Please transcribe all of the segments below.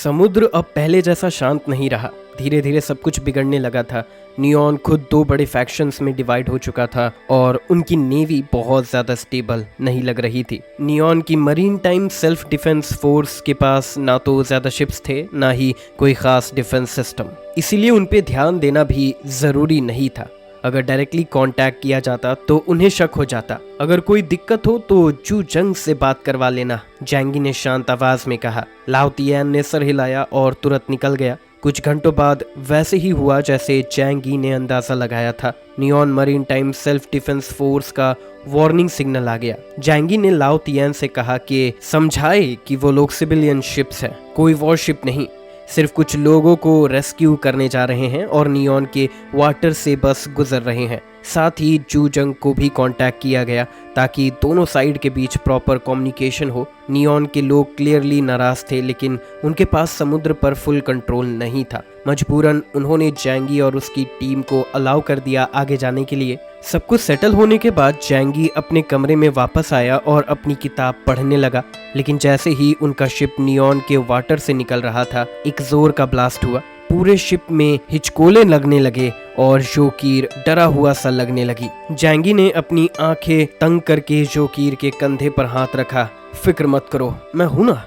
समुद्र अब पहले जैसा शांत नहीं रहा। धीरे धीरे सब कुछ बिगड़ने लगा था। नियॉन खुद दो बड़े फैक्शंस में डिवाइड हो चुका था और उनकी नेवी बहुत ज़्यादा स्टेबल नहीं लग रही थी। नियॉन की marine time self defence force के पास ना तो ज़्यादा शिप्स थे, ना ही कोई ख़ास डिफेंस सिस्टम, इसीलिए उन पे ध्यान देना भी ज़रूरी नहीं था। अगर डायरेक्टली कांटेक्ट किया जाता तो उन्हें शक हो जाता। अगर कोई दिक्कत हो तो जू जंग से बात करवा लेना, जैंगी ने शांत आवाज में कहा। लाओ तियान ने सर हिलाया और तुरंत निकल गया। कुछ घंटों बाद वैसे ही हुआ जैसे जैंगी ने अंदाजा लगाया था। Neon marine time self defence force का वार्निंग सिग्नल आ गया। जैंगी ने लाओ तियान से कहा कि समझाए कि वो लोग सिविलियन शिप्स हैं, कोई वॉरशिप नहीं, सिर्फ कुछ लोगों को रेस्क्यू करने जा रहे हैं और नियॉन के वाटर से बस गुजर रहे हैं। साथ ही जू जंग को भी कांटेक्ट किया गया ताकि दोनों साइड के बीच प्रॉपर कम्युनिकेशन हो। नियॉन के लोग क्लियरली नाराज थे, लेकिन उनके पास समुद्र पर फुल कंट्रोल नहीं था। मजबूरन उन्होंने जैंगी और उसकी टीम को अलाउ कर दिया आगे जाने के लिए। सब कुछ सेटल होने के बाद जैंगी अपने कमरे में वापस आया और अपनी किताब पढ़ने लगा, लेकिन जैसे ही उनका शिप नियॉन के वाटर से निकल रहा था, एक जोर का ब्लास्ट हुआ। पूरे शिप में हिचकोले लगने लगे और जोकीर डरा हुआ सा लगने लगी। जैंगी ने अपनी आंखें तंग करके जोकीर के कंधे पर हाथ रखा। फिक्र मत करो, मैं हूं ना,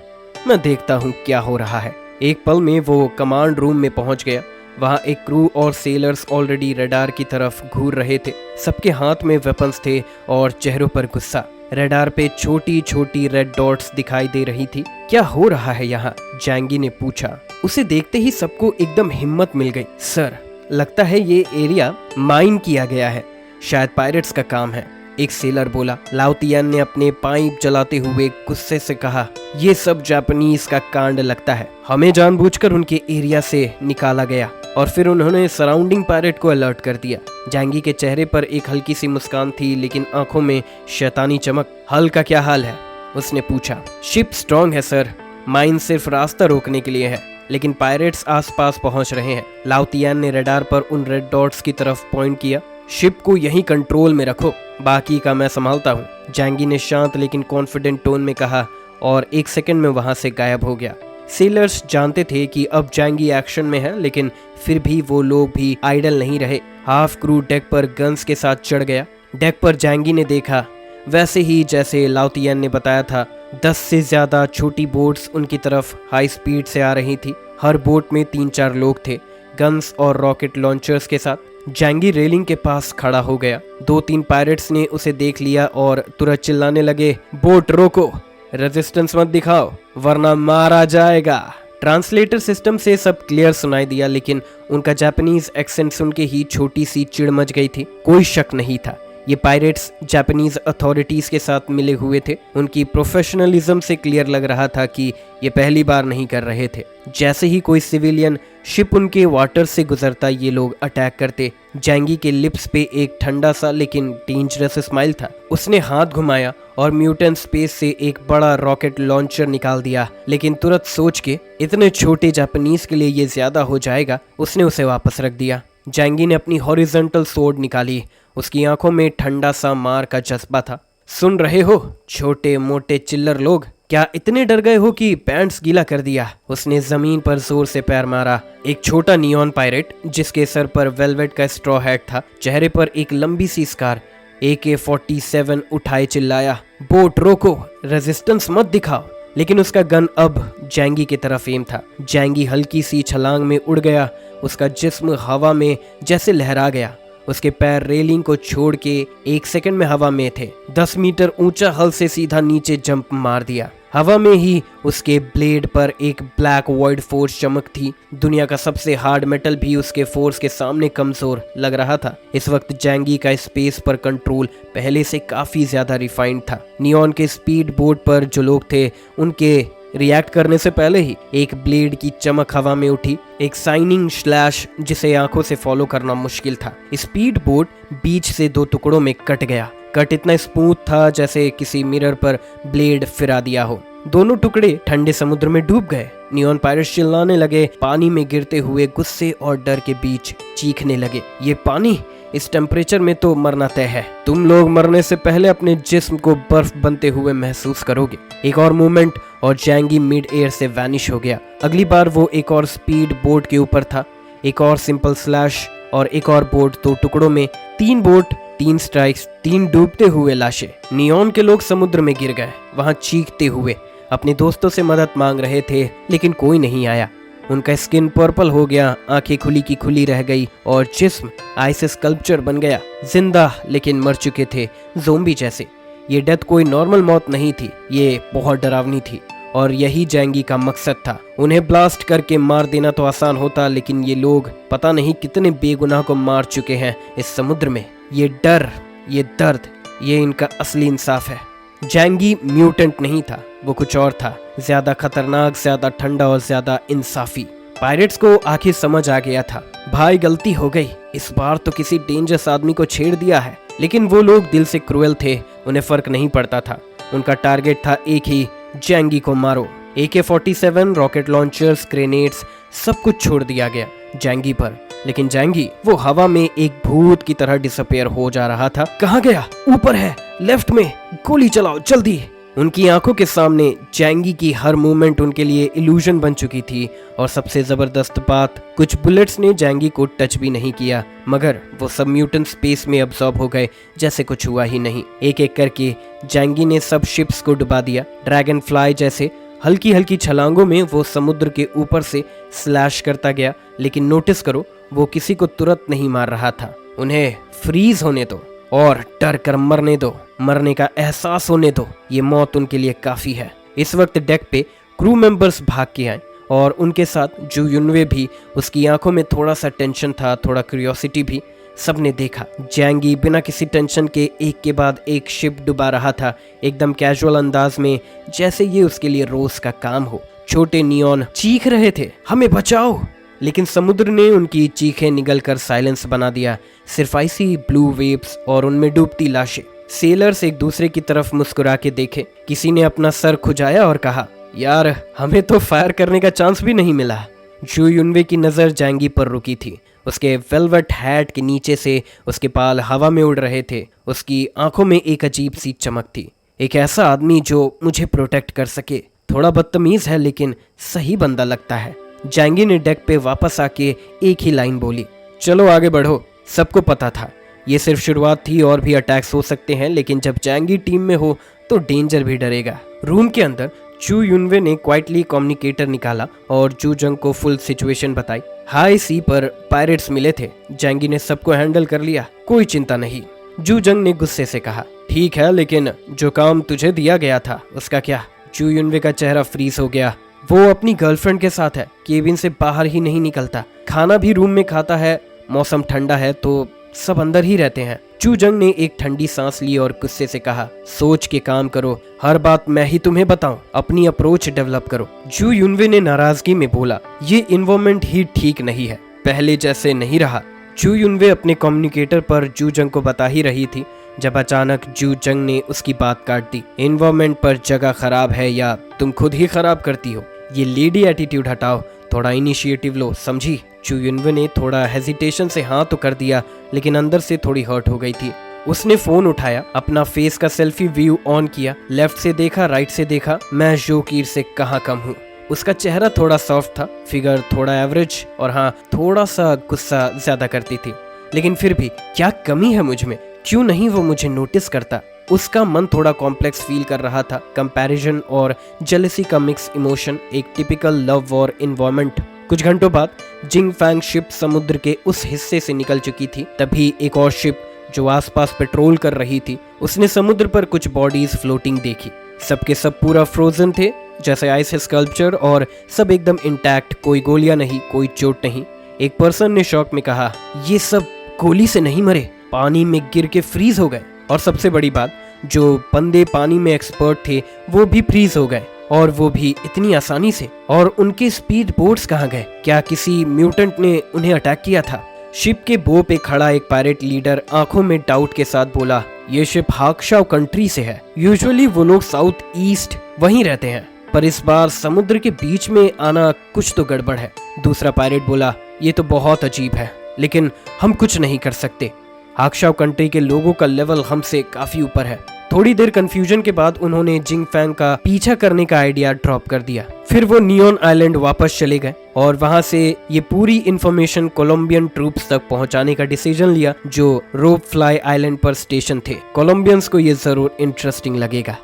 मैं देखता हूं क्या हो रहा है। एक पल में वो कमांड रूम में पहुंच गया। वहाँ एक क्रू और सेलर्स ऑलरेडी रडार की तरफ घूर रहे थे। सबके हाथ में वेपन्स थे और चेहरों पर गुस्सा। रडार पे छोटी छोटी रेड डॉट्स दिखाई दे रही थी। क्या हो रहा है यहाँ? जैंगी ने पूछा। उसे देखते ही सबको एकदम हिम्मत मिल गई। सर, लगता है ये एरिया माइन किया गया है, शायद पायरेट्स का काम है, एक सेलर बोला। लाओ तियान ने अपने पाइप जलाते हुए गुस्से से कहा, ये सब जापानीज का कांड लगता है, हमें जानबूझकर उनके एरिया से निकाला गया। और फिर उन्होंने सराउंडिंग पायरेट को अलर्ट कर दिया। जैंगी के चेहरे पर एक हल्की सी मुस्कान थी, लेकिन आंखों में शैतानी चमक। हल का क्या हाल है? उसने पूछा। शिप स्ट्रांग है सर, माइन सिर्फ रास्ता रोकने के लिए है, लेकिन पायरेट्स आसपास पहुंच रहे हैं। लाओ तियान ने रडार पर उन रेड डॉट्स की तरफ पॉइंट किया। शिप को यहीं कंट्रोल में रखो, बाकी का मैं संभालता हूँ, जैंगी ने शांत लेकिन कॉन्फिडेंट टोन में कहा और एक सेकंड में वहां से गायब हो गया। सेलर्स जानते थे कि अब जैंगी एक्शन में है, लेकिन फिर भी वो लोग भी आइडल नहीं रहे। हाफ क्रू डेक पर गन्स के साथ चढ़ गया। डेक पर जैंगी ने देखा वैसे ही जैसे लाओ तियान ने बताया था। 10 से ज्यादा छोटी बोट्स उनकी तरफ हाई स्पीड से आ रही थी। हर बोट में 3-4 लोग थे, गन्स और रॉकेट लॉन्चर्स के साथ। जैंगी रेलिंग के पास खड़ा हो गया। 2-3 पायरेट्स ने उसे देख लिया और तुरंत चिल्लाने लगे, बोट रोको, रेजिस्टेंस मत दिखाओ वरना मारा जाएगा। ट्रांसलेटर सिस्टम से सब क्लियर सुनाई दिया, लेकिन उनका जापानीज एक्सेंट सुन के ही छोटी सी चिढ़ मच गई थी। कोई शक नहीं था, ये पायरेट्स जापानीज अथॉरिटीज के साथ मिले हुए थे। उनकी प्रोफेशनलिज्म से क्लियर लग रहा था कि ये पहली बार नहीं कर रहे थे। जैसे ही कोई सिविलियन शिप उनके वाटर से गुजरता, ये लोग अटैक करते। जैंगी के लिप्स पे एक ठंडा सा लेकिन डेंजरस स्माइल था। उसने हाथ घुमाया और म्यूटेंट स्पेस से एक बड़ा रॉकेट लॉन्चर निकाल दिया, लेकिन तुरंत सोच के इतने छोटे जापानीज के लिए ये ज्यादा हो जाएगा, उसने उसे वापस रख दिया। जैंगी ने अपनी हॉरिजॉन्टल सोर्ड निकाली। उसकी आंखों में ठंडा सा मार का जज्बा था। सुन रहे हो छोटे मोटे चिल्लर लोग, क्या इतने डर गए हो कि पैंट्स गीला कर दिया? उसने जमीन पर जोर से पैर मारा। एक छोटा नियॉन पायरेट जिसके सर पर वेलवेट का स्ट्रॉ हैट था, चेहरे पर एक लंबी सी स्कार, AK-47 उठाए चिल्लाया, बोट रोको, रेजिस्टेंस मत दिखाओ। लेकिन उसका गन अब जैंगी की तरफ एम था। जैंगी हल्की सी छलांग में उड़ गया। उसका जिस्म हवा में जैसे लहरा गया। उसके पैर रेलिंग को छोड़ के 1 सेकंड में हवा में थे। 10 मीटर ऊंचा हल से सीधा नीचे जंप मार दिया। हवा में ही उसके ब्लेड पर एक ब्लैक वॉइड फोर्स चमक थी। दुनिया का सबसे हार्ड मेटल भी उसके फोर्स के सामने कमजोर लग रहा था। इस वक्त जैंगी का स्पेस पर कंट्रोल पहले से काफी ज्यादा रिफाइंड था। नियॉन के स्पीड बोट पर जो लोग थे, उनके रिएक्ट करने से पहले ही एक ब्लेड की चमक हवा में उठी, एक साइनिंग स्लैश जिसे आंखों से फॉलो करना मुश्किल था। स्पीड बोट बीच से 2 टुकड़ों में कट गया। कट इतना स्मूथ था जैसे किसी मिरर पर ब्लेड फिरा दिया हो। दोनों टुकड़े ठंडे समुद्र में डूब गए। नियॉन पायरेट्स चिल्लाने लगे, पानी में गिरते हुए गुस्से और डर के बीच चीखने लगे, ये पानी इस टेम्परेचर में तो मरना तय है। तुम लोग मरने से पहले अपने जिस्म को बर्फ बनते हुए महसूस करोगे। एक और मूवमेंट और जैंगी मिड एयर से वैनिश हो गया। अगली बार वो एक और स्पीड बोट के ऊपर था। एक और सिंपल स्लैश और एक और बोट, 2 टुकड़ों में, 3 बोट, 3 स्ट्राइक्स, 3 डूबते हुए लाशें। नियॉन के लोग समुद्र में गिर गए, वहां चीखते हुए अपने दोस्तों से मदद मांग रहे थे, लेकिन कोई नहीं आया। उनका स्किन पर्पल हो गया, आंखें खुली की खुली रह गई और जिस्म आइस स्कल्पचर बन गया। जिंदा लेकिन मर चुके थे, ज़ोंबी जैसे। ये डेथ कोई नॉर्मल मौत नहीं थी, ये बहुत डरावनी थी और यही जैंगी का मकसद था। उन्हें ब्लास्ट करके मार देना तो आसान होता, लेकिन ये लोग पता नहीं कितने बेगुनाह को मार चुके हैं इस समुद्र में। ये डर, ये दर्द, ये इनका असली इंसाफ है। जैंगी म्यूटेंट नहीं था, वो कुछ और था, ज्यादा खतरनाक, ज्यादा ठंडा और ज्यादा इंसाफी। पायरेट्स को आखिर समझ आ गया था, भाई गलती हो गई, इस बार तो किसी डेंजरस आदमी को छेड़ दिया है। लेकिन वो लोग दिल से क्रूएल थे, उन्हें फर्क नहीं पड़ता था। उनका टारगेट था एक ही, जैंगी को मारो। AK-47, रॉकेट लॉन्चर्स, ग्रेनेड्स, सब कुछ छोड़ दिया गया जैंगी पर। लेकिन जैंगी वो हवा में एक भूत की तरह डिसअपियर हो जा रहा था। कहाँ गया? ऊपर है, लेफ्ट में, गोली चलाओ जल्दी। उनकी आंखों के सामने जैंगी की हर मूवमेंट उनके लिए इल्यूजन बन चुकी थी। और सबसे जबरदस्त बात, कुछ बुलेट्स ने जैंगी को टच भी नहीं किया, मगर वो सब म्यूटेंट स्पेस में अब्सॉर्ब हो गए जैसे कुछ हुआ ही नहीं। एक एक करके जैंगी ने सब शिप्स को डुबा दिया। ड्रैगन फ्लाई जैसे हल्की हल्की छलांगों में वो समुद्र के ऊपर से स्लैश करता गया, लेकिन नोटिस करो, वो किसी को तुरंत नहीं मार रहा था। उन्हें फ्रीज होने दो और डर कर मरने दो, मरने का एहसास होने दो, ये मौत उनके लिए काफी है। इस वक्त डेक पे क्रू मेंबर्स भाग के आए और उनके साथ जू युनवे भी। उसकी आंखों में थोड़ा सा टेंशन था, थोड़ा क्यूरियोसिटी भी। सबने देखा जैंगी बिना किसी टेंशन के एक के बाद एक शिप डुबा रहा था, एकदम कैजुअल अंदाज में, जैसे ये उसके लिए रोज का काम हो। छोटे नियॉन चीख रहे थे, हमें बचाओ, लेकिन समुद्र ने उनकी चीखें निगल कर साइलेंस बना दिया। सिर्फ आइसी ब्लू वेव्स और उनमें डूबती लाशें। सेलर्स एक दूसरे की तरफ मुस्कुरा के देखे। किसी ने अपना सर खुजाया और कहा, यार हमें तो फायर करने का चांस भी नहीं मिला। जू युनवे की नज़र जैंगी पर रुकी थी। उसके वेलवेट हैट के नीचे से उसके बाल हवा में उड़ रहे थे। उसकी आंखों में एक अजीब सी चमक थी। एक ऐसा आदमी जो मुझे प्रोटेक्ट कर सके। थोड़ा बदतमीज है लेकिन सही बंदा लगता है। जैंगी ने डेक पे वापस आके एक ही लाइन बोली, चलो आगे बढ़ो। सबको पता था ये सिर्फ शुरुआत थी, और भी अटैक्स हो सकते हैं, लेकिन जब जैंगी टीम में हो तो डेंजर भी डरेगा। रूम के अंदर जू युनवे ने क्वाइटली कम्युनिकेटर निकाला और जू जंग को फुल सिचुएशन बताई। हाई सी पर पायरेट्स मिले थे, जैंगी ने सबको हैंडल कर लिया, कोई चिंता नहीं। जू जंग ने गुस्से से कहा, ठीक है, लेकिन जो काम तुझे दिया गया था उसका क्या? जू युनवे का चेहरा फ्रीज हो गया। वो अपनी गर्लफ्रेंड के साथ है, केबिन से बाहर ही नहीं निकलता, खाना भी रूम में खाता है, मौसम ठंडा है तो सब अंदर ही रहते हैं। जू जंग ने एक ठंडी सांस ली और गुस्से से कहा, सोच के काम करो, हर बात मैं ही तुम्हें बताऊं, अपनी अप्रोच डेवलप करो। जू युनवे ने नाराजगी में बोला, ये इन्वायरमेंट ही ठीक नहीं है, पहले जैसे नहीं रहा। जू युनवे अपने कम्युनिकेटर पर जू जंग को बता ही रही थी जब अचानक जू जंग ने उसकी बात काट दी। इन्वायरमेंट पर जगह खराब है या तुम खुद ही खराब करती हो? ये लेडी एटीट्यूड हटाओ, थोड़ा इनिशिएटिव लो, समझी? जू युनवे ने थोड़ा हेजिटेशन से हाँ तो कर दिया, लेकिन अंदर से थोड़ी हर्ट हो गई थी। उसने फोन उठाया, अपना फेस का सेल्फी व्यू ऑन किया, लेफ्ट से देखा, राइट से देखा, मैं जोकीर से कहाँ कम हूँ। उसका चेहरा थोड़ा सॉफ्ट था, फिगर थोड़ा एवरेज, और हाँ थोड़ा सा गुस्सा ज्यादा करती थी। लेकिन फिर भी क्या कमी है मुझ में? क्यों नहीं वो मुझे नोटिस करता? उसका मन थोड़ा कॉम्प्लेक्स फील कर रहा था। कंपैरिजन और जेलसी का मिक्स इमोशन, एक टिपिकल लव वॉर इन्वायरमेंट। कुछ घंटों बाद जिंग फैंग शिप समुद्र के उस हिस्से से निकल चुकी थी। तभी एक और शिप जो आसपास पेट्रोल कर रही थी, उसने समुद्र पर कुछ बॉडीज फ्लोटिंग देखी। सबके सब पूरा फ्रोजन थे जैसे आइस स्कल्पचर, और सब एकदम इंटैक्ट, कोई गोलियां नहीं, कोई चोट नहीं। एक पर्सन ने शॉक में कहा, ये सब गोली से नहीं मरे, पानी में गिर के फ्रीज हो गए। और सबसे बड़ी बात, जो बंदे पानी में एक्सपर्ट थे वो भी फ्रीज हो गए, और वो भी इतनी आसानी से। और उनके स्पीड बोट्स कहाँ गए? क्या किसी म्यूटेंट ने उन्हें अटैक किया था? शिप के बो पे खड़ा एक पायरेट लीडर आंखों में डाउट के साथ बोला, ये शिप हाक्शाओ कंट्री से है, यूजुअली वो लोग साउथ ईस्ट वहीं रहते हैं, पर इस बार समुद्र के बीच में आना कुछ तो गड़बड़ है। दूसरा पायरेट बोला, ये तो बहुत अजीब है, लेकिन हम कुछ नहीं कर सकते। हाक्शाओ कंट्री के लोगों का लेवल हमसे काफी ऊपर है। थोड़ी देर कंफ्यूजन के बाद उन्होंने जिंग फैंग का पीछा करने का आइडिया ड्रॉप कर दिया। फिर वो नियॉन आइलैंड वापस चले गए और वहां से ये पूरी इंफॉर्मेशन कोलंबियन ट्रूप्स तक पहुंचाने का डिसीजन लिया जो रोप फ्लाई आइलैंड पर स्टेशन थे। कोलंबियंस को ये जरूर इंटरेस्टिंग लगेगा।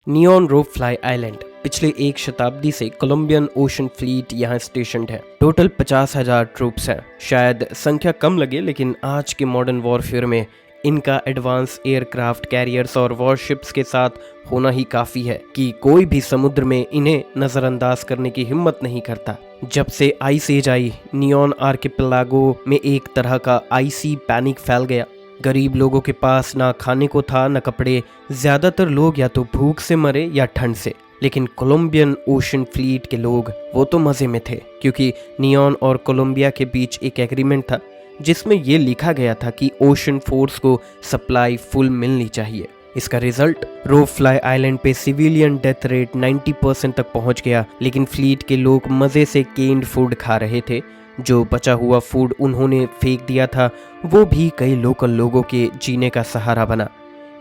नियॉन रोप फ्लाई आइलैंड पिछले एक शताब्दी से कोलंबियन ओशन फ्लीट यहाँ स्टेशनड है। टोटल 50,000 ट्रूप्स हैं। शायद संख्या कम लगे, लेकिन आज के मॉडर्न वॉरफेयर में इनका एडवांस एयरक्राफ्ट कैरियर्स और वॉरशिप्स के साथ होना ही काफ़ी है कि कोई भी समुद्र में इन्हें नज़रअंदाज करने की हिम्मत नहीं करता। जब से आइस एज आई, नियॉन आर्किपेलागो में एक तरह का आइसी पैनिक फैल गया। गरीब लोगों के पास ना खाने को था ना कपड़े। ज़्यादातर लोग या तो भूख से मरे या ठंड से। लेकिन कोलंबियन ओशन फ्लीट के लोग वो तो मज़े में थे, क्योंकि नियॉन और कोलंबिया के बीच एक एग्रीमेंट था जिसमें ये लिखा गया था कि ओशन फोर्स को सप्लाई फुल मिलनी चाहिए। इसका रिजल्ट रोप फ्लाई आइलैंड पे सिविलियन डेथ रेट 90% तक पहुंच गया। लेकिन फ्लीट के लोग मज़े से केन्ड फूड खा रहे थे। जो बचा हुआ फूड उन्होंने फेंक दिया था, वो भी कई लोकल लोगों के जीने का सहारा बना।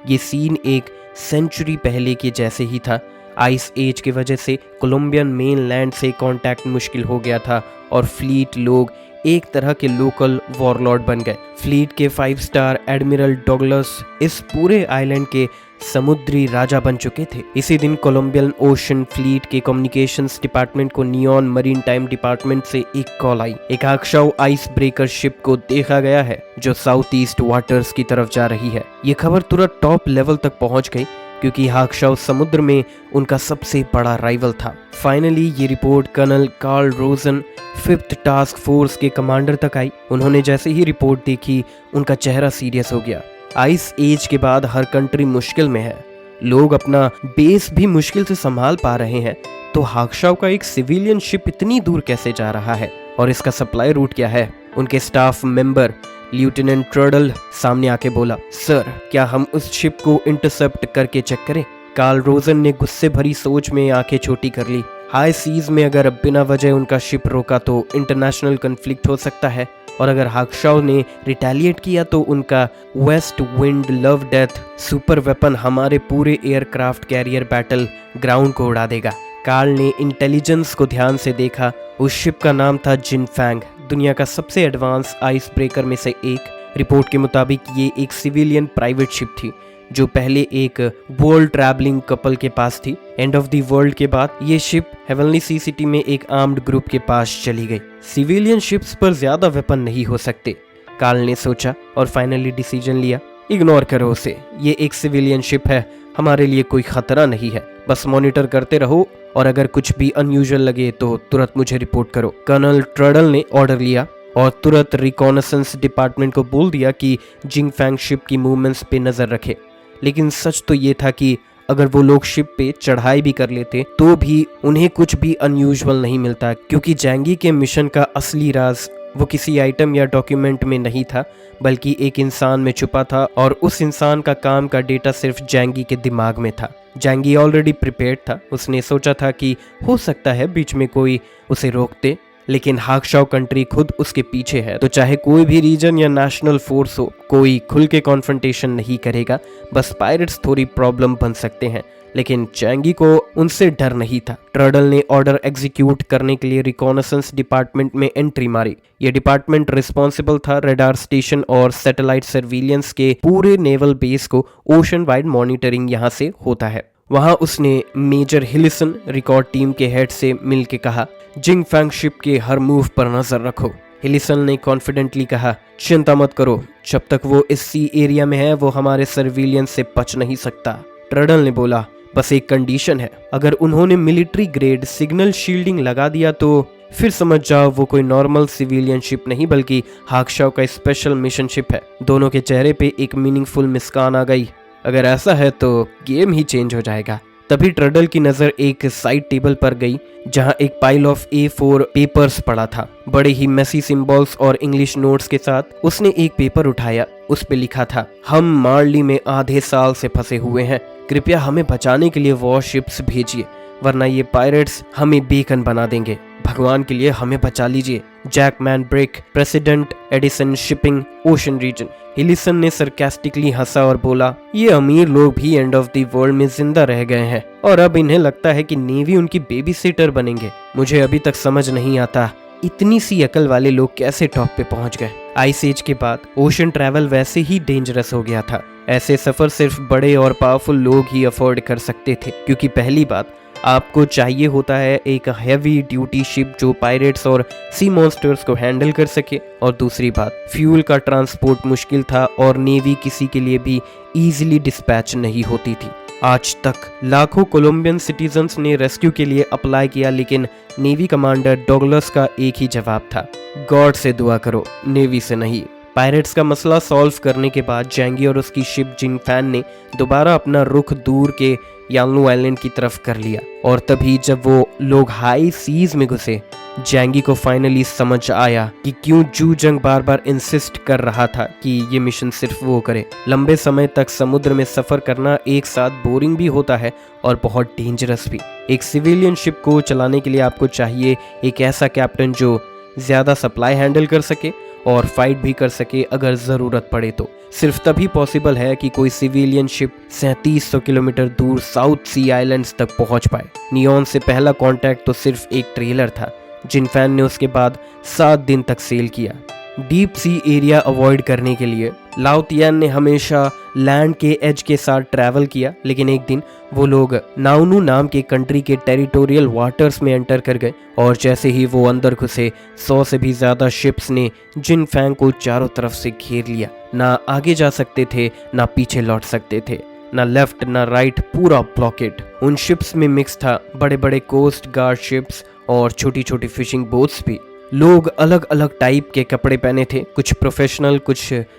ये सीन एक सेंचुरी पहले के जैसे ही था। आइस एज की वजह से कोलंबियन मेन लैंड से कांटेक्ट मुश्किल हो गया था और फ्लीट लोग एक तरह के लोकल वॉरलॉर्ड बन गए। फ्लीट के 5 स्टार एडमिरल डॉगलस इस पूरे आइलैंड के समुद्री राजा बन चुके थे। इसी दिन कोलंबियन ओशन फ्लीट के कम्युनिकेशंस डिपार्टमेंट को नियॉन मरीन टाइम डिपार्टमेंट से एक कॉल आई। एक हाक्शाओ आइस ब्रेकर शिप को देखा गया है जो साउथ ईस्ट वाटर्स की तरफ जा रही है। ये खबर तुरंत टॉप लेवल तक पहुंच गई, क्योंकि हाक्शाओ समुद्र में उनका सबसे बड़ा राइवल था। फाइनली ये report colonel Carl Rosen 5th task force के कमांडर तक आई। उन्होंने जैसे ही रिपोर्ट देखी, उनका चेहरा सीरियस हो गया। आइस एज के बाद हर कंट्री मुश्किल में है। लोग अपना बेस भी मुश्किल से संभाल पा रहे हैं, तो हाक्शाओ का एक सिविलियन शिप इतनी दूर कैसे जा रहा है और इसका सप्लाई रूट क्या है? उनके स्टाफ मेंबर लेफ्टिनेंट ट्रडल सामने आके बोला, सर क्या हम उस शिप को इंटरसेप्ट करके चेक करें? कार्ल रोजन ने गुस्से भरी सोच में आंखें छोटी कर ली। हाई सीज में अगर बिना वजह उनका शिप रोका तो इंटरनेशनल कन्फ्लिक्ट हो सकता है, और अगर हाक्शाओ ने रिटेलिएट किया तो उनका west wind love death super weapon हमारे पूरे एयरक्राफ्ट कैरियर बैटल ग्राउंड को उड़ा देगा। कार्ल ने इंटेलिजेंस को ध्यान से देखा। उस शिप का नाम था जिन फैंग, दुनिया का सबसे एडवांस आइस ब्रेकर में से एक। रिपोर्ट के मुताबिक ये एक सिविलियन प्राइवेट शिप थी जो पहले एक वर्ल्ड ट्रैवलिंग कपल के पास थी। एंड ऑफ द वर्ल्ड के बाद ये शिप हेवनली सी सिटी में एक आर्म्ड ग्रुप के पास चली गई। सिविलियन शिप्स पर ज्यादा वेपन नहीं हो सकते, कार्ल ने सोचा और फाइनली डिसीजन लिया, इग्नोर करो उसे। ये एक सिविलियन शिप है, हमारे लिए कोई खतरा नहीं है। बस मॉनिटर करते रहो और अगर कुछ भी अनयूजुअल लगे तो तुरंत मुझे रिपोर्ट करो। कर्नल ट्रडल ने ऑर्डर लिया और तुरंत रिकॉनेसेंस डिपार्टमेंट को बोल दिया कि जिंग फैंग शिप की मूवमेंट्स पे नजर रखे। लेकिन सच तो ये था कि अगर वो लोग शिप पे चढ़ाई भी कर लेते तो भी उन्हें कुछ भी अनयूजुअल नहीं मिलता, क्योंकि जैंगी के मिशन का असली राज वो किसी आइटम या डॉक्यूमेंट में नहीं था, बल्कि एक इंसान में छुपा था, और उस इंसान का काम का डेटा सिर्फ जैंगी के दिमाग में था। जैंगी ऑलरेडी प्रिपेयर्ड था। उसने सोचा था कि हो सकता है बीच में कोई उसे रोक दे, लेकिन हाक्शाओ कंट्री खुद उसके पीछे है, तो चाहे कोई भी रीजन या नेशनल फोर्स हो, कोई खुल के कॉन्फ्रंटेशन नहीं करेगा। बस पायरेट्स थोड़ी प्रॉब्लम बन सकते हैं, लेकिन जैंगी को उनसे डर नहीं था। ट्रडल ने ऑर्डर एग्जीक्यूट करने के लिए रिकॉनेसेंस डिपार्टमेंट में एंट्री मारी। ये डिपार्टमेंट रिस्पॉन्सिबल था रडार स्टेशन और सैटेलाइट सर्विलियंस के पूरे नेवल बेस को ओशन वाइड मॉनिटरिंग यहाँ से होता है। वहाँ उसने मेजर हिलिसन रिकॉर्ड टीम के हेड से मिल के कहा, जिंग फैंग शिप के हर मूव पर नजर रखो। हिलिसन ने कॉन्फिडेंटली कहा, चिंता मत करो, जब तक वो इस सी एरिया में है वो हमारे सर्विलियंस से बच नहीं सकता। ट्रडल ने बोला, बस एक कंडीशन है, अगर उन्होंने मिलिट्री ग्रेड सिग्नल शील्डिंग लगा दिया तो फिर समझ जाओ वो कोई नॉर्मल सिविलियन शिप नहीं बल्कि हाक्शाओ का स्पेशल मिशन शिप है। दोनों के चेहरे पे एक मीनिंगफुल मुस्कान आ गई। अगर ऐसा है तो गेम ही चेंज हो जाएगा। तभी ट्रडल की नजर एक साइड टेबल पर गई जहां एक पाइल ऑफ A4 पेपर्स पड़ा था, बड़े ही मेसी सिंबल्स और इंग्लिश नोट्स के साथ। उसने एक पेपर उठाया, उस पे लिखा था, हम मार्ली में आधे साल से फंसे हुए हैं, कृपया हमें बचाने के लिए वॉरशिप्स भेजिए, वरना ये पायरेट्स हमें बेकन बना देंगे। भगवान के लिए हमें बचा लीजिए। Jackman Brake, president Edison shipping, ocean region. Hillison ने सरकास्टिकली हंसा और बोला, ये अमीर लोग भी एंड ऑफ द वर्ल्ड में जिंदा रह गए हैं और अब इन्हें लगता है कि नेवी उनकी बेबी सिटर बनेंगे। मुझे अभी तक समझ नहीं आता इतनी सी अकल वाले लोग कैसे टॉप पे पहुंच गए। आइस एज के बाद ओशन ट्रैवल वैसे ही डेंजरस हो गया था। ऐसे सफर सिर्फ बड़े और पावरफुल लोग ही अफोर्ड कर सकते थे, क्योंकि पहली बात आपको चाहिए होता है एक हैवी ड्यूटी शिप जो पायरेट्स और सी मॉन्स्टर्स को हैंडल कर सके, और दूसरी बात फ्यूल का ट्रांसपोर्ट मुश्किल था और नेवी किसी के लिए भी इजीली डिस्पैच नहीं होती थी। आज तक लाखों कोलंबियन सिटीजन्स ने रेस्क्यू के लिए अप्लाई किया, लेकिन नेवी कमांडर डॉगलस का एक ही जवाब था, गॉड से दुआ करो, नेवी से नहीं। पायरेट्स का मसला सॉल्व करने के बाद जैंगी और उसकी शिप जिनफैन ने दोबारा अपना रुख दूर के याल्नो आइलैंड की तरफ कर लिया, और तभी जब वो लोग हाई सीज में घुसे, जैंगी को फाइनली समझ आया कि क्यों जू जंग बार बार इंसिस्ट कर रहा था कि ये मिशन सिर्फ वो करे। लंबे समय तक समुद्र में सफर करना एक साथ बोरिंग भी होता है और बहुत डेंजरस भी। एक सिविलियन शिप को चलाने के लिए आपको चाहिए एक ऐसा कैप्टन जो ज्यादा सप्लाई हैंडल कर सके और फाइट भी कर सके अगर ज़रूरत पड़े तो। सिर्फ तभी पॉसिबल है कि कोई सिविलियन शिप 3700 किलोमीटर दूर साउथ सी आइलैंड्स तक पहुंच पाए। नियॉन से पहला कांटेक्ट तो सिर्फ एक ट्रेलर था। जिनफैन ने उसके बाद 7 दिन तक सेल किया। डीप सी एरिया अवॉइड करने के लिए लाओतियान ने हमेशा लैंड के एज के साथ ट्रैवल किया, लेकिन एक दिन वो लोग नाउनू नाम के कंट्री के टेरिटोरियल वाटर्स में एंटर कर गए, और जैसे ही वो अंदर घुसे 100 से भी ज्यादा शिप्स ने जिनफैंग को चारों तरफ से घेर लिया। ना आगे जा सकते थे, ना पीछे लौट सकते थे, ना लेफ्ट ना राइट, पूरा ब्लॉकेड। उन शिप्स में मिक्स था बड़े बड़े कोस्ट गार्ड शिप्स और छोटी छोटी फिशिंग बोट्स भी। लोग अलग अलग टाइप के कपड़े पहने थे, कुछ प्रोफेशनल, कुछ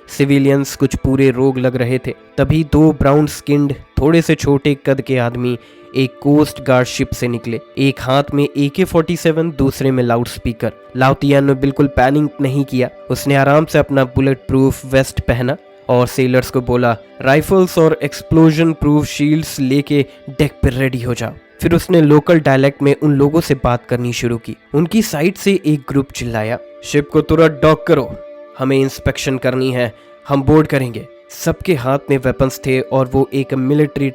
सिविलियंस, कुछ पूरे रोग लग रहे थे। तभी 2 ब्राउन स्किन्ड थोड़े से छोटे कद के आदमी एक कोस्ट गार्ड शिप से निकले, एक हाथ में AK-47, दूसरे में लाउड स्पीकर। लाओतियान ने बिल्कुल पैनिक नहीं किया। उसने आराम से अपना बुलेट प्रूफ वेस्ट पहना और सेलर्स को बोला, राइफल्स और एक्सप्लोजन प्रूफ शील्ड्स लेके डेक पर रेडी हो जाओ। फिर उसने लोकल डायलेक्ट में उन लोगों से बात करनी शुरू की। उनकी साइड से एक ग्रुप चिल्लाया, शिप को तुरंत डॉक करो, हमें इंस्पेक्शन करनी है, हम बोर्ड करेंगे। सबके हाथ में वेपन्स थे और वो एक मिलिट्री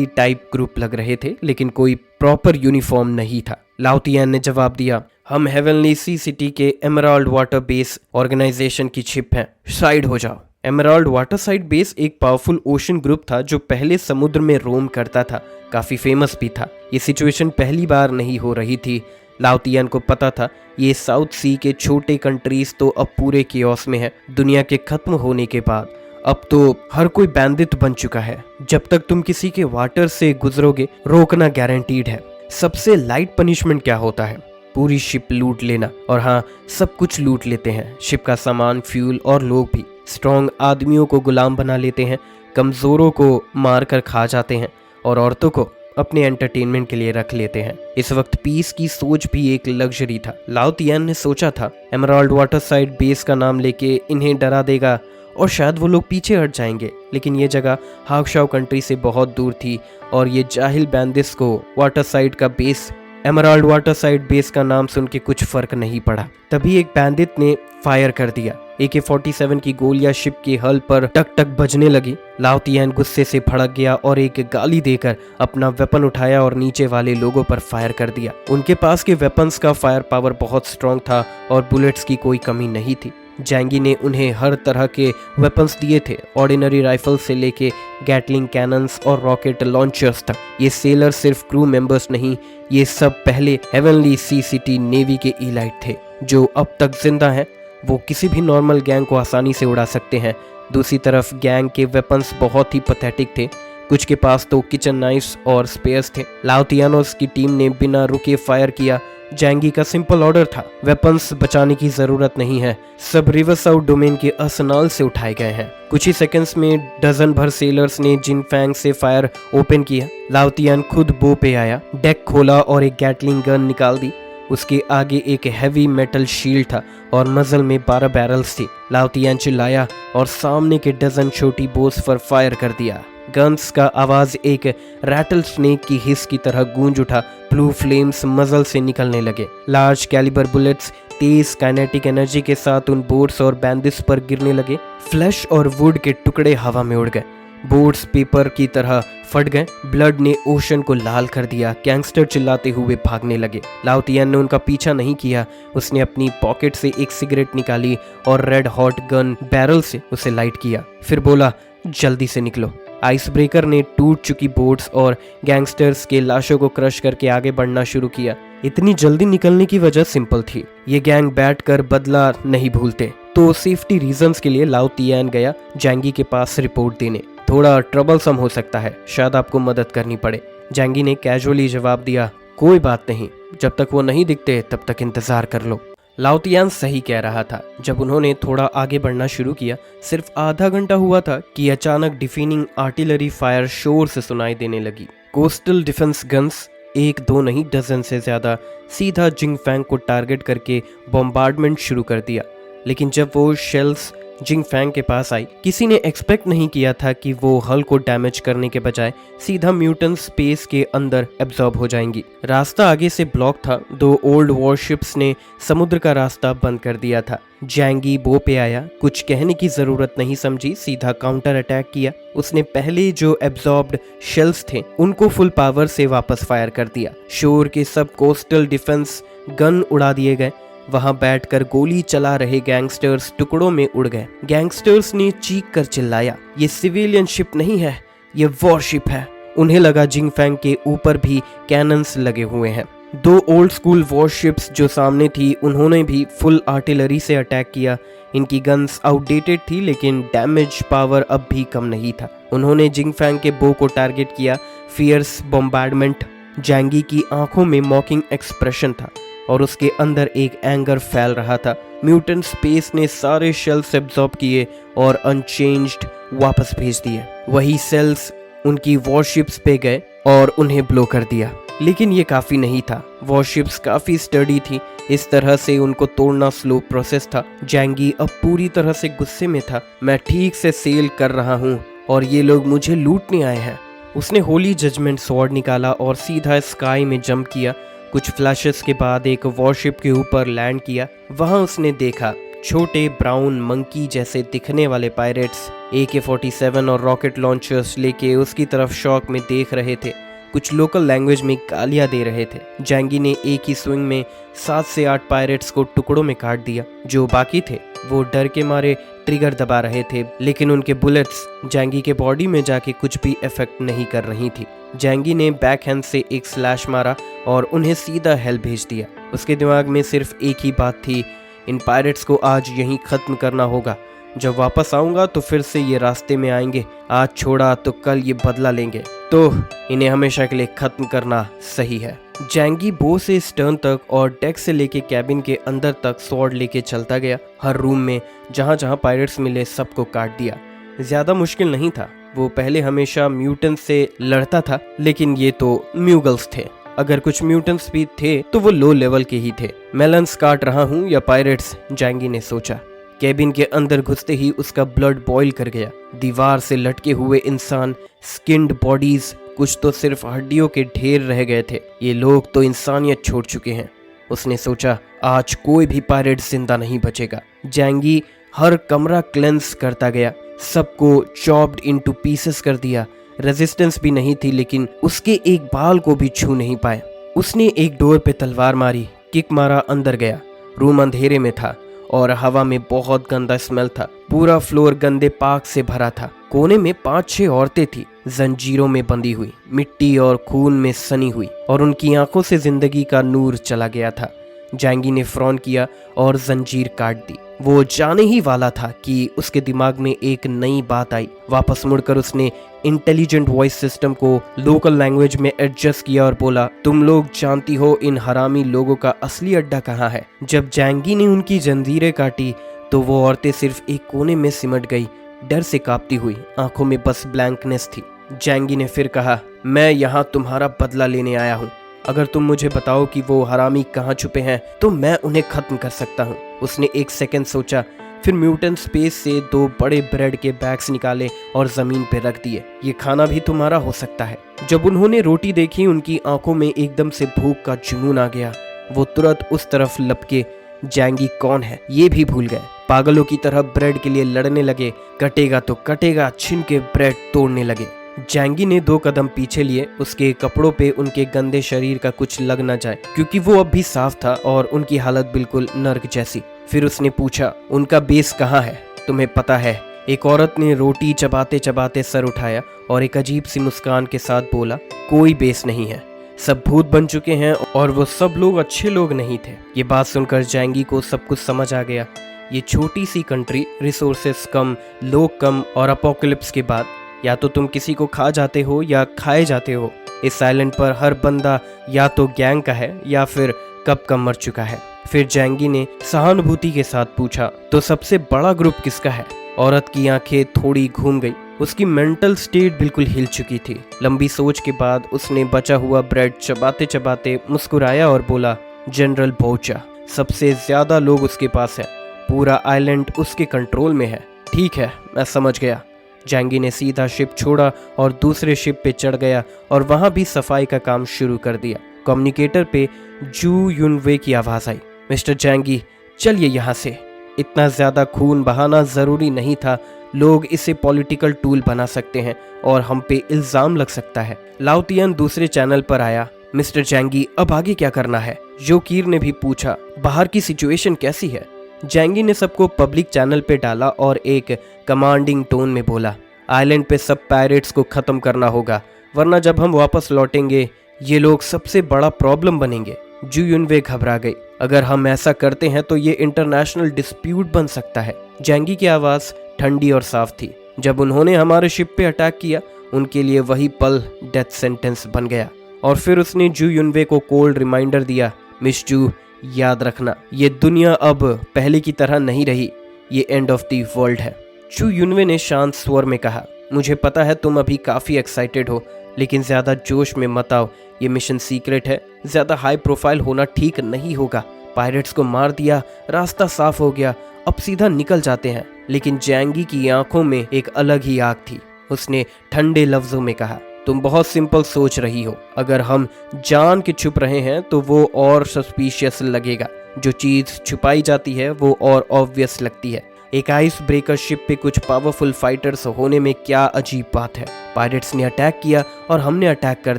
टाइप ग्रुप लग रहे थे, लेकिन कोई प्रॉपर यूनिफॉर्म नहीं था। लाओतियान ने जवाब दिया, हम हेवनली सी सिटी के एमराल्ड वाटर बेस ऑर्गेनाइजेशन की शिप हैं, साइड हो जाओ। एमराल्ड वाटर साइड बेस एक पावरफुल ओशन ग्रुप था जो पहले समुद्र में रोम करता था, काफी फेमस भी था। ये सिचुएशन पहली बार नहीं हो रही थी। लाओतियान को पता था ये साउथ सी के छोटे कंट्रीज तो अब पूरे कियोस में है। दुनिया के खत्म होने के बाद अब तो हर कोई बैंडिट बन चुका है। जब तक तुम किसी के वाटर से गुजरोगे, रोकना गारंटीड है। सबसे लाइट पनिशमेंट क्या होता है? पूरी शिप लूट लेना। और हाँ, सब कुछ लूट लेते हैं, शिप का सामान, फ्यूल और लोग भी। स्ट्रॉन्ग आदमियों को गुलाम बना लेते हैं, कमजोरों को मार कर खा जाते हैं और औरतों को अपने एंटरटेनमेंट के लिए रख लेते हैं। इस वक्त पीस की सोच भी एक लग्जरी था। लाओतियान ने सोचा था एमराल्ड वाटर साइड बेस का नाम लेके इन्हें डरा देगा और शायद वो लोग पीछे हट जाएंगे, लेकिन ये जगह हाक्शाओ कंट्री से बहुत दूर थी और ये जाहिल बैंडिट्स को वाटर साइड का base emerald water side base का नाम सुन के कुछ फर्क नहीं पड़ा। तभी एक बैंडिट ने फायर कर दिया। AK-47 की गोलियां शिप के हल पर टक टक बजने लगी। लाओतियान गुस्से से भड़क गया और एक गाली देकर अपना वेपन उठाया और नीचे वाले लोगों पर फायर कर दिया। उनके पास के वेपन्स का फायर पावर बहुत स्ट्रॉन्ग था और बुलेट्स की कोई कमी नहीं थी। जैंगी ने उन्हें हर तरह के वेपन्स दिए थे, ऑर्डिनरी राइफल से लेके गैटलिंग कैनन्स और रॉकेट लॉन्चर्स तक। ये सेलर सिर्फ क्रू मेंबर्स नहीं, ये सब पहले हेवनली सी सिटी नेवी के इलाइट थे जो अब तक जिंदा हैं। वो किसी भी नॉर्मल गैंग को आसानी से उड़ा सकते हैं। दूसरी तरफ गैंग के वेपन्स बहुत ही पैथेटिक थे, कुछ के पास तो किचन नाइफ्स और स्पेयर्स थे। लाओतियानोस की टीम ने बिना रुके फायर किया। जैंगी का सिंपल ऑर्डर था, वेपन्स बचाने की जरूरत नहीं है, सब रिवर साउथ डोमेन के अर्सेनल से उठाए गए हैं। कुछ ही सेकंड्स में डजन भर सेलर्स ने जिनफैंग से फायर ओपन किया। लाओतियान खुद बो पे आया, डेक खोला और एक गैटलिंग गन निकाल दी। उसके आगे एक हैवी मेटल शील्ड था और मजल में 12 बैरल्स थी। लाओतियान चिल्लाया और सामने के डजन छोटी बोट्स पर फायर कर दिया। गन्स का आवाज एक रैटल स्नेक की हिस की तरह गूंज उठा। ब्लू फ्लेम्स मजल से निकलने लगे। लार्ज कैलिबर बुलेट्स तेज काइनेटिक एनर्जी के साथ उन बोट्स और बैंडिस पर गिरने लगे। फ्लैश और वुड के टुकड़े हवा में उड़ गए। बोट्स पेपर की तरह फट गए। ब्लड ने ओशन को लाल कर दिया। गैंगस्टर चिल्लाते हुए भागने लगे। लाओ तियान ने उनका पीछा नहीं किया। उसने अपनी पॉकेट से एक सिगरेट निकाली और रेड हॉट गन बैरल से उसे लाइट किया। फिर बोला, जल्दी से निकलो। आइस ब्रेकर ने टूट चुकी बोट्स और गैंगस्टर्स के लाशों को क्रश करके आगे बढ़ना शुरू किया। इतनी जल्दी निकलने की वजह सिंपल थी, ये गैंग बैठकर बदला नहीं भूलते। तो सेफ्टी रीजंस के लिए लाओ तियान गया जैंगी के पास रिपोर्ट देने। थोड़ा ट्रबलसम हो सकता है, शायद आपको मदद करनी पड़े। जैंगी ने कैजुअली जवाब दिया, कोई बात नहीं, जब तक वो नहीं दिखते तब तक इंतजार कर लो। लाओ तियान सही कह रहा था। जब उन्होंने थोड़ा आगे बढ़ना शुरू किया, सिर्फ आधा घंटा हुआ था कि अचानक डिफीनिंग आर्टिलरी फायर शोर से सुनाई देने लगी। कोस्टल डिफेंस गन्स, एक दो नहीं डजन से ज्यादा, सीधा जिंगफैंग को टारगेट करके बॉम्बार्डमेंट शुरू कर दिया। लेकिन जब वो शेल्स जिंगफैंग के पास आई, किसी ने एक्सपेक्ट नहीं किया था कि वो हल को डैमेज करने के बजाय सीधा म्यूटेंट स्पेस के अंदर एब्जॉर्ब हो जाएंगी। रास्ता आगे से ब्लॉक था। दो ओल्ड वॉरशिप्स ने समुद्र का रास्ता बंद कर दिया था। जैंगी बो पे आया, कुछ कहने की जरूरत नहीं समझी, सीधा काउंटर अटैक किया। उसने पहले जो एब्जॉर्ब्ड शेल्स थे उनको फुल पावर से वापस फायर कर दिया। शोर के सब कोस्टल डिफेंस गन उड़ा दिए गए। वहां बैठकर गोली चला रहे गैंगस्टर्स टुकड़ों में उड़ गए। गैंगस्टर्स ने चीख कर चिल्लाया, ये सिविलियन शिप नहीं है, ये वॉरशिप है। उन्हें लगा जिंगफैंग के ऊपर भी कैनन्स लगे हुए हैं। दो ओल्ड स्कूल वॉरशिप्स जो सामने थी, उन्होंने भी फुल आर्टिलरी से अटैक किया। इनकी गन्स आउटडेटेड थी, लेकिन डैमेज पावर अब भी कम नहीं था। उन्होंने जिंगफैंग के बो को टारगेट किया। Fears bombardment. जैंगी की आंखों में मॉकिंग एक्सप्रेशन था और उसके अंदर एक एंगर फैल रहा था। म्यूटेंट स्पेस ने सारे शेल्स एब्जॉर्ब किए और अनचेंज्ड वापस भेज दिए। वही सेल्स उनकी वॉरशिप्स पे गए और उन्हें ब्लो कर दिया। लेकिन ये काफी नहीं था। वॉरशिप्स काफी स्टडी थी, इस तरह से उनको तोड़ना स्लो प्रोसेस था। जैंगी अब पूरी तरह से गुस्से में था। मैं ठीक से सेल कर रहा हूँ और ये लोग मुझे लूटने आए हैं। उसने होली जजमेंट स्वॉर्ड निकाला और सीधा स्काई में जंप किया। कुछ फ्लैशेस के बाद एक वॉरशिप के ऊपर लैंड किया। वहां उसने देखा छोटे ब्राउन मंकी जैसे दिखने वाले पायरेट्स AK-47 और रॉकेट लॉन्चर्स लेके उसकी तरफ शॉक में देख रहे थे। कुछ लोकल लैंग्वेज में गालियां दे रहे थे। जैंगी ने एक ही स्विंग में 7 से 8 पायरेट्स को टुकड़ों में काट दिया। जो बाकी थे वो डर के मारे ट्रिगर दबा रहे थे, लेकिन उनके बुलेट्स जैंगी के बॉडी में जाके कुछ भी इफेक्ट नहीं कर रही थी। जैंगी ने बैकहैंड से एक स्लैश मारा और उन्हें सीधा हेल भेज दिया। उसके दिमाग में सिर्फ एक ही बात थी, इन पायरेट्स को आज यहीं खत्म करना होगा। जब वापस आऊंगा तो फिर से ये रास्ते में आएंगे। आज छोड़ा तो कल ये बदला लेंगे, तो इन्हें हमेशा के लिए खत्म करना सही है। जैंगी बो से स्टर्न तक और डेक से लेके कैबिन के अंदर तक स्वॉर्ड लेके चलता गया। हर रूम में जहाँ जहाँ पायरेट्स मिले सबको काट दिया। ज्यादा मुश्किल नहीं था। वो पहले हमेशा म्यूटेंट से लड़ता था, लेकिन ये तो म्यूगल्स थे। अगर कुछ म्यूटेंट्स भी थे तो वो लो लेवल के ही थे। मेलन्स काट रहा हूँ या पायरेट्स, जैंगी ने सोचा। कैबिन के अंदर घुसते ही उसका ब्लड बॉईल कर गया। दीवार से लटके हुए इंसान, स्किन्ड बॉडीज, कुछ तो सिर्फ हड्डियों के ढेर रह गए थे। ये लोग तो इंसानियत छोड़ चुके हैं। उसने सोचा, आज कोई भी पायरेट जिंदा नहीं बचेगा। जैंगी हर कमरा क्लेंस करता गया, सबको चॉप्ड इनटू पीसेस कर दिया। रेजिस्टेंस भी नहीं थी, लेकिन उसके एक बाल को भी छू नहीं पाए। उसने एक डोर पे तलवार मारी, किक मारा, अंदर गया। रूम अंधेरे में था और हवा में बहुत गंदा स्मेल था। पूरा फ्लोर गंदे पाक से भरा था। कोने में 5-6 औरतें थी, जंजीरों में बंधी हुई, मिट्टी और खून में सनी हुई, और उनकी आंखों से जिंदगी का नूर चला गया था। जैंगी ने फ्रॉन किया और जंजीर काट दी। वो जाने ही वाला था कि उसके दिमाग में एक नई बात आई। वापस मुड़कर उसने इंटेलिजेंट वॉइस सिस्टम को लोकल लैंग्वेज में एडजस्ट किया और बोला, तुम लोग जानती हो इन हरामी लोगों का असली अड्डा कहाँ है। जब जैंगी ने उनकी जंजीरें काटी तो वो औरतें सिर्फ एक कोने में सिमट गई, डर से कांपती हुई, आंखों में बस ब्लैंकनेस थी। जैंगी ने फिर कहा, मैं यहाँ तुम्हारा बदला लेने आया हूँ। अगर तुम मुझे बताओ कि वो हरामी कहाँ छुपे हैं तो मैं उन्हें खत्म कर सकता हूँ। उसने एक सेकंड सोचा, फिर म्यूटेंट स्पेस से 2 बड़े ब्रेड के बैग्स निकाले और जमीन पे रख दिए। ये खाना भी तुम्हारा हो सकता है। जब उन्होंने रोटी देखी उनकी आंखों में एकदम से भूख का जुनून आ गया। वो तुरंत उस तरफ लपके जैंगी कौन है ये भी भूल गए। पागलों की तरह ब्रेड के लिए लड़ने लगे। कटेगा तो कटेगा, छिन के ब्रेड तोड़ने लगे। जैंगी ने 2 कदम पीछे लिए। उसके कपड़ों पे उनके गंदे शरीर का कुछ लग न जाए, क्योंकि वो अब भी साफ था और उनकी हालत बिल्कुल नर्क जैसी। फिर उसने पूछा, उनका बेस कहाँ है, तुम्हें पता है? एक औरत ने रोटी चबाते चबाते सर उठाया और एक अजीब सी मुस्कान के साथ बोला, कोई बेस नहीं है, सब भूत बन चुके हैं और वो सब लोग अच्छे लोग नहीं थे। ये बात सुनकर जैंगी को सब कुछ समझ आ गया। ये छोटी सी कंट्री, रिसोर्सेस कम, लोग कम और अपोकलिप्स के बाद या तो तुम किसी को खा जाते हो या खाए जाते हो। इस आइलैंड पर हर बंदा या तो गैंग का है या फिर कब का मर चुका है। फिर जैंगी ने सहानुभूति के साथ पूछा, तो सबसे बड़ा ग्रुप किसका है? औरत की आंखें थोड़ी घूम गई। उसकी मेंटल स्टेट बिल्कुल हिल चुकी थी। लंबी सोच के बाद उसने बचा हुआ ब्रेड चबाते चबाते मुस्कुराया और बोला, जनरल बोचा, सबसे ज्यादा लोग उसके पास है, पूरा आइलैंड उसके कंट्रोल में है। ठीक है, मैं समझ गया। जैंगी ने सीधा शिप छोड़ा और दूसरे शिप पे चढ़ गया और वहां भी सफाई का काम शुरू कर दिया। कम्युनिकेटर पे जू युनवे की आवाज आई, मिस्टर जैंगी, चलिए यहाँ से। इतना ज्यादा खून बहाना जरूरी नहीं था। लोग इसे पॉलिटिकल टूल बना सकते हैं और हम पे इल्जाम लग सकता है। लाउतियन दूसरे चैनल पर आया, मिस्टर जैंगी, अब आगे क्या करना है? जोकीर ने भी पूछा, बाहर की सिचुएशन कैसी है? जैंगी ने सबको पब्लिक चैनल पे डाला और एक कमांडिंग टोन में बोला, आइलैंड पे सब पायरेट्स को खत्म करना होगा, वरना जब हम वापस लौटेंगे ये लोग सबसे बड़ा प्रॉब्लम बनेंगे। जू युनवे घबरा गई, अगर हम ऐसा करते हैं तो ये इंटरनेशनल डिस्प्यूट बन सकता है। जैंगी की आवाज ठंडी और साफ थी। जब उन्होंने हमारे शिप पे अटैक किया उनके लिए वही पल डेथ सेंटेंस बन गया। और फिर उसने जू युनवे को कोल्ड रिमाइंडर दिया, मिस जू, याद रखना, ये दुनिया अब पहले की तरह नहीं रही, ये एंड ऑफ द वर्ल्ड है। जू युनवे ने शांत स्वर में कहा, मुझे पता है तुम अभी काफ़ी एक्साइटेड हो, लेकिन ज़्यादा जोश में मत आओ, ये मिशन सीक्रेट है, ज़्यादा हाई प्रोफाइल होना ठीक नहीं होगा। पायरेट्स को मार दिया, रास्ता साफ हो गया, अब सीधा निकल जाते हैं। लेकिन जैंगी की आंखों में एक अलग ही आग थी। उसने ठंडे लफ्जों में कहा, तुम बहुत सिंपल सोच रही हो, अगर हम जान के छुप रहे हैं तो वो और सस्पिशियस लगेगा, जो चीज़ छुपाई जाती है वो और ऑब्वियस लगती है। एक आइस ब्रेकर शिप पे कुछ पावरफुल फाइटर्स होने में क्या अजीब बात है? पायरेट्स ने अटैक किया और हमने अटैक कर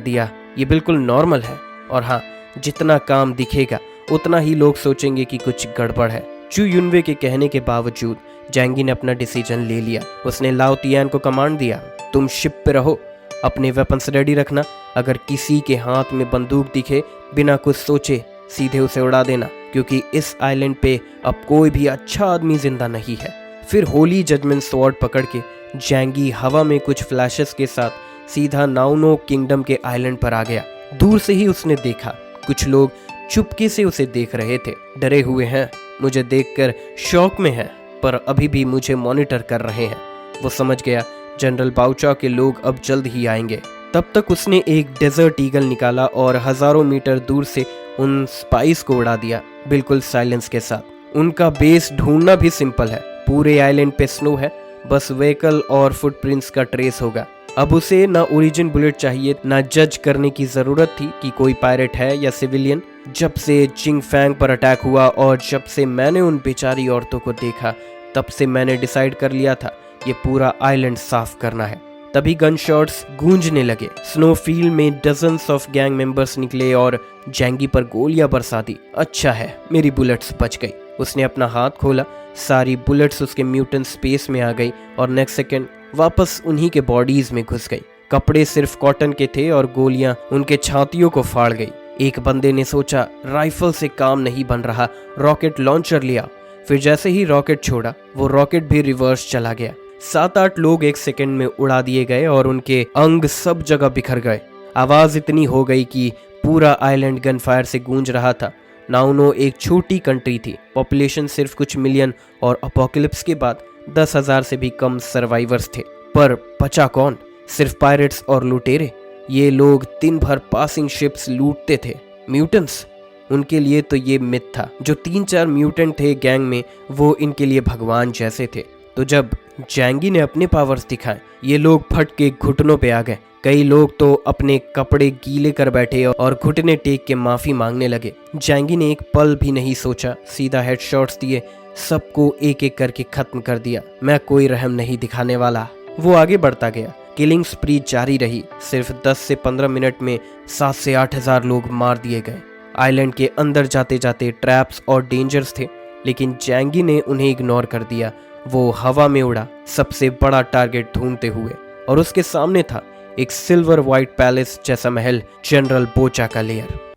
दिया, ये बिल्कुल नॉर्मल है। और हाँ, जितना काम दिखेगा उतना ही लोग सोचेंगे कि कुछ गड़बड़ है। जू युनवे के कहने के बावजूद जैंगी ने अपना डिसीजन ले लिया। उसने लाओ तियान को कमांड दिया, तुम शिप पे रहो, अपने वेपन्स रेडी रखना, अगर किसी के हाथ में बंदूक दिखे बिना कुछ सोचे सीधे उसे उड़ा देना, क्योंकि इस आइलैंड पे अब कोई भी अच्छा आदमी जिंदा नहीं है। फिर होली जजमेंट स्वॉर्ड पकड़ के जैंगी हवा में कुछ फ्लैशेस के साथ सीधा नाउनो किंगडम के आइलैंड पर आ गया। दूर से ही उसने देखा कुछ लोग चुपके से उसे देख रहे थे, डरे हुए हैं, मुझे देखकर शौक में हैं, पर अभी भी मुझे मॉनिटर कर रहे हैं। वो समझ गया जनरल बाउचा के लोग अब जल्द ही आएंगे। तब तक उसने एक डेजर्ट ईगल निकाला और हजारों मीटर दूर से उन स्पाइस को उड़ा दिया, बिल्कुल साइलेंस के साथ। उनका बेस ढूंढना भी सिंपल है, पूरे आइलैंड पे स्नो है, बस व्हीकल और फुटप्रिंट्स का ट्रेस होगा। अब उसे ना ओरिजिन बुलेट चाहिए, ना जज करने की जरूरत थी कि कोई पायरेट है या सिविलियन। जब से चिंग फैंग पर अटैक हुआ और जब से मैंने उन बेचारी औरतों को देखा, तब से मैंने डिसाइड कर लिया था ये पूरा आइलैंड साफ करना है। तभी गन शॉट्स गूंजने लगे। स्नोफील्ड में डजन्स ऑफ गैंग मेंबर्स निकले और जैंगी पर गोलियां बरसा दी। अच्छा है मेरी बुलेट्स बच गई। उसने अपना हाथ खोला, सारी बुलेट्स उसके म्यूटेंट स्पेस में आ गई और नेक्स्ट सेकंड वापस उन्हीं के बॉडीज में घुस गई। कपड़े सिर्फ कॉटन के थे और गोलियां उनके छातियों को फाड़ गई। एक बंदे ने सोचा राइफल से काम नहीं बन रहा, रॉकेट लॉन्चर लिया। फिर जैसे ही रॉकेट छोड़ा वो रॉकेट भी रिवर्स चला गया। 7-8 लोग एक सेकंड में उड़ा दिए गए और उनके अंग सब जगह बिखर गए। आवाज इतनी हो गई कि पूरा आइलैंड गनफायर से गूंज रहा था। नाउनो एक छोटी कंट्री थी, पॉपुलेशन सिर्फ कुछ मिलियन और अपोकलिप्स के बाद 10,000 से भी कम सर्वाइवर्स थे। पर बचा कौन? सिर्फ पायरेट्स और लुटेरे। ये लोग दिन भर पासिंग शिप्स लूटते थे। म्यूटेंट्स, उनके लिए तो ये मिथ था। जो 3-4 म्यूटेंट थे गैंग में, वो इनके लिए भगवान जैसे थे। तो जब जैंगी ने अपने पावर्स दिखाए, ये लोग फट के घुटनों पे आ गए। कई लोग तो अपने कपड़े गीले कर बैठे और घुटने टेक के माफी मांगने लगे। जैंगी ने एक पल भी नहीं सोचा, सीधा हेडशॉट्स दिए, सबको एक एक करके खत्म कर दिया। मैं कोई रहम नहीं दिखाने वाला। वो आगे बढ़ता गया। किलिंग स्प्री जारी रही। सिर्फ 10 से 15 मिनट में 7 से 8 हजार लोग मार दिए गए। आइलैंड के अंदर जाते जाते ट्रैप्स और डेंजर्स थे, लेकिन जैंगी ने उन्हें इग्नोर कर दिया। वो हवा में उड़ा, सबसे बड़ा टारगेट ढूंढते हुए, और उसके सामने था एक सिल्वर व्हाइट पैलेस जैसा महल, जनरल बोचा का लेयर।